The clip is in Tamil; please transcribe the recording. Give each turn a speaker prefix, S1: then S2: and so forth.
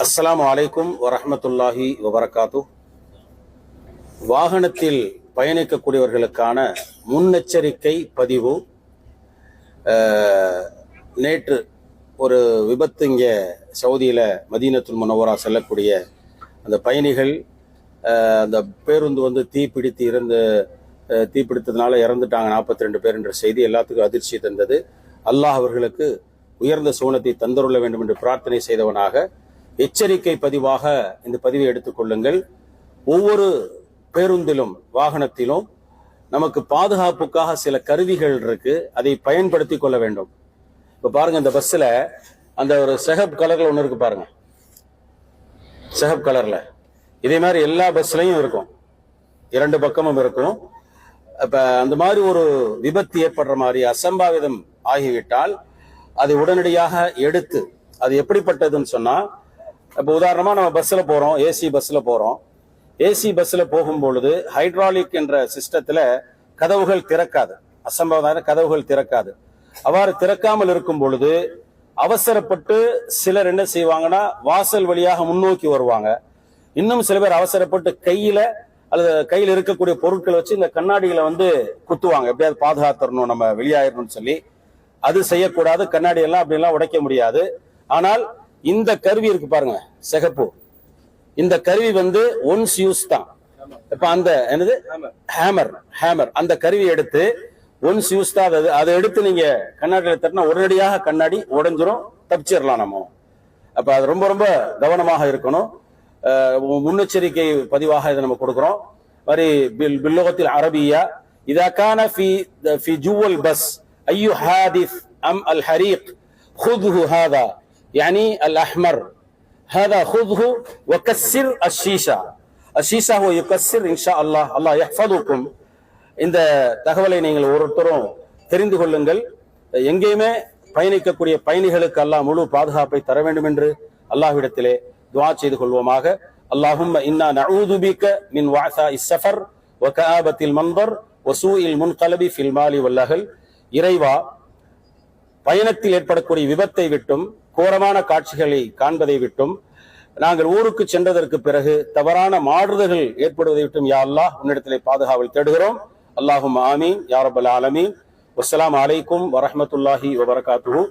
S1: அஸ்ஸலாமு அலைக்கும் வரஹ்மத்துல்லாஹி வபரகாத்து. வாகனத்தில் பயணிக்கக்கூடியவர்களுக்கான முன்னெச்சரிக்கை பதிவு. நேற்று ஒரு விபத்து இங்கே சவுதியில் மதீனத்துல் முனவ்வரா செல்லக்கூடிய அந்த பயணிகள் அந்த பேருந்து தீப்பிடித்ததுனால இறந்துட்டாங்க 42 பேர் என்ற செய்தி எல்லாத்துக்கும் அதிர்ச்சி தந்தது. அல்லாஹ் அவர்களுக்கு உயர்ந்த சூனத்தை தந்தருள்ள வேண்டும் என்று பிரார்த்தனை செய்தவனாக எச்சரிக்கை பதிவாக இந்த பதிவை எடுத்துக்கொள்ளுங்கள். ஒவ்வொரு பேருந்திலும் வாகனத்திலும் நமக்கு பாதுகாப்புக்காக சில கருவிகள் இருக்கு, அதை பயன்படுத்தி கொள்ள வேண்டும். இப்ப பாருங்க, இந்த பஸ்ல அந்த ஒரு செகப் கலர்ல ஒண்ணு இருக்கு பாருங்க, செகப் கலர்ல. இதே மாதிரி எல்லா பஸ்லயும் இருக்கும், 2 பக்கமும் இருக்கும். அப்ப அந்த மாதிரி ஒரு விபத்து ஏற்படுற மாதிரி அசம்பாவிதம் ஆகிவிட்டால் அதை உடனடியாக எடுத்து, அது எப்படிப்பட்டதுன்னு சொன்னா, இப்போ உதாரணமா நம்ம பஸ்ல போறோம், ஏசி பஸ்ல போறோம். ஏசி பஸ்ல போகும் பொழுது ஹைட்ராலிக் என்ற சிஸ்டத்துல கதவுகள் திறக்காது, அசம்பாவிதமான கதவுகள் திறக்காது. அவ்வாறு திறக்காமல் இருக்கும் பொழுது அவசரப்பட்டு சிலர் என்ன செய்வாங்கன்னா வாசல் வழியாக முன்னோக்கி வருவாங்க. இன்னும் சில பேர் அவசரப்பட்டு கையில அல்லது கையில் இருக்கக்கூடிய பொருட்களை வச்சு இந்த கண்ணாடிகளை குத்துவாங்க, எப்படியாவது பாதுகாத்துறணும், நம்ம வெளியாயிரணும்னு சொல்லி. அது செய்யக்கூடாது, கண்ணாடி எல்லாம் அப்படியெல்லாம் உடைக்க முடியாது. ஆனால் இந்த கருவி இருக்கு பாருங்க, சிகப்பு, இந்த கருவி ஒன்ஸ் யூஸ் தான். இப்ப அந்த என்னது ஹேமர், அந்த கருவி எடுத்து ஒன்ஸ் யூஸ் தான். அதை எடுத்து நீங்க கண்ணாடியில தட்டினா உடனடியாக கண்ணாடி உடைஞ்சிரும், தப்பிச்சிடலாம் நம்ம. அப்ப அது ரொம்ப ரொம்ப கவனமாக இருக்கணும். முன்னெச்சரிக்கை பதிவாக இதை நம்ம கொடுக்கிறோம். மாதிரி பில்லுகத்தில் அரபியா இதா கான ஃபி ஜுவல் பஸ் ஐயு ஹாதிஸ் அம் அல் ஹரீக் ஹுதுஹு ஹாதா يعني الأحمر هذا خذه وكسر الشيشة هو يكسر إن شاء الله. الله يحفظكم. இந்த தகவலை நீங்கள் ஒருத்தரும் தெரிந்து கொள்ளுங்கள். எங்கேயுமே பயணிக்கக்கூடிய பயணிகளுக்கு அல்லாஹ் முழு பாதுகாப்பை தர வேண்டும் என்று அல்லாஹ்விடத்திலே துஆ செய்து கொள்வோமாக. அல்லாஹும்ம இன்னா நஊது பிக மின் வஅசாஇஸ் ஸஃபர் வ கஆபத்தில் மன்தர் வ சூஇல் முன்கலபி ஃபில் மாலி வல் அஹல். இறைவா, பயணத்தில் ஏற்படக்கூடிய விபத்தை விட்டும் கோரமான காட்சிகளை காண்பதை விட்டும் நாங்கள் ஊருக்கு சென்றதற்கு பிறகு தவறான மாறுதல்கள் ஏற்படுவதை விட்டும் யா அல்லாஹ் உன்னிடத்திலே பாதுகாவல் தேடுகிறோம். அல்லாஹும்ம ஆமீன் யா ரப்பல் ஆலமீன். வஸ்ஸலாமு அலைக்கும் வரஹ்மத்துல்லாஹி வபரகாத்துஹு.